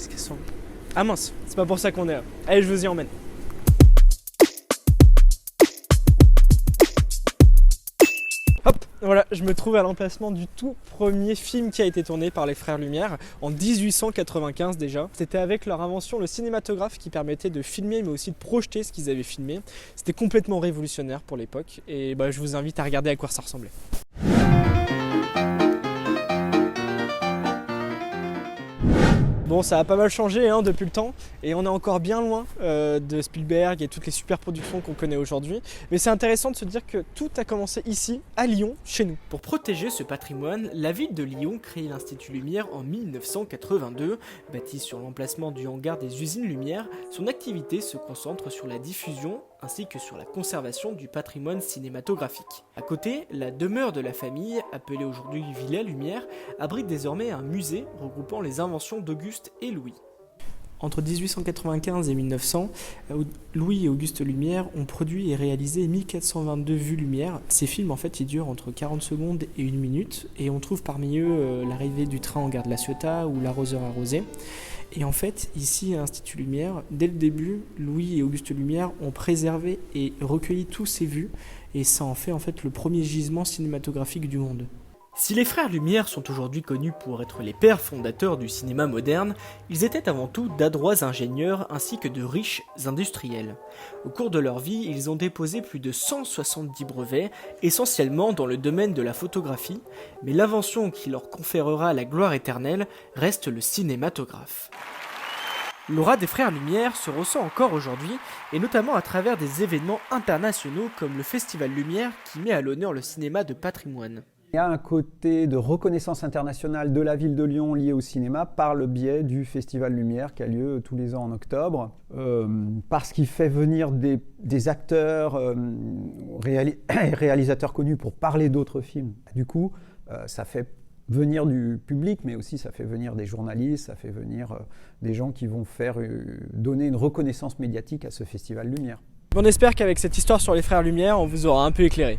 Qu'est-ce qu'elles sont? Ah mince, c'est pas pour ça qu'on est là. Allez, je vous y emmène. Hop, voilà, je me trouve à l'emplacement du tout premier film qui a été tourné par les frères Lumière en 1895 déjà. C'était avec leur invention le cinématographe qui permettait de filmer mais aussi de projeter ce qu'ils avaient filmé. C'était complètement révolutionnaire pour l'époque et je vous invite à regarder à quoi ça ressemblait. Bon, ça a pas mal changé depuis le temps et on est encore bien loin de Spielberg et toutes les super productions qu'on connaît aujourd'hui. Mais c'est intéressant de se dire que tout a commencé ici, à Lyon, chez nous. Pour protéger ce patrimoine, la ville de Lyon crée l'Institut Lumière en 1982. Bâti sur l'emplacement du hangar des usines Lumière, son activité se concentre sur la diffusion ainsi que sur la conservation du patrimoine cinématographique. À côté, la demeure de la famille, appelée aujourd'hui Villa Lumière, abrite désormais un musée regroupant les inventions d'Auguste et Louis. Entre 1895 et 1900, Louis et Auguste Lumière ont produit et réalisé 1422 vues lumière. Ces films, en fait, ils durent entre 40 secondes et 1 minute, et on trouve parmi eux l'arrivée du train en gare de la Ciotat ou l'arroseur arrosé. Et en fait, ici à l'Institut Lumière, dès le début, Louis et Auguste Lumière ont préservé et recueilli tous ces vues, et ça en fait le premier gisement cinématographique du monde. Si les frères Lumière sont aujourd'hui connus pour être les pères fondateurs du cinéma moderne, ils étaient avant tout d'adroits ingénieurs ainsi que de riches industriels. Au cours de leur vie, ils ont déposé plus de 170 brevets, essentiellement dans le domaine de la photographie, mais l'invention qui leur conférera la gloire éternelle reste le cinématographe. L'aura des frères Lumière se ressent encore aujourd'hui, et notamment à travers des événements internationaux comme le Festival Lumière qui met à l'honneur le cinéma de patrimoine. Il y a un côté de reconnaissance internationale de la ville de Lyon lié au cinéma par le biais du Festival Lumière qui a lieu tous les ans en octobre, parce qu'il fait venir des acteurs, réalisateurs connus pour parler d'autres films. Du coup, ça fait venir du public, mais aussi ça fait venir des journalistes, ça fait venir des gens qui vont donner une reconnaissance médiatique à ce Festival Lumière. On espère qu'avec cette histoire sur les frères Lumière, on vous aura un peu éclairé.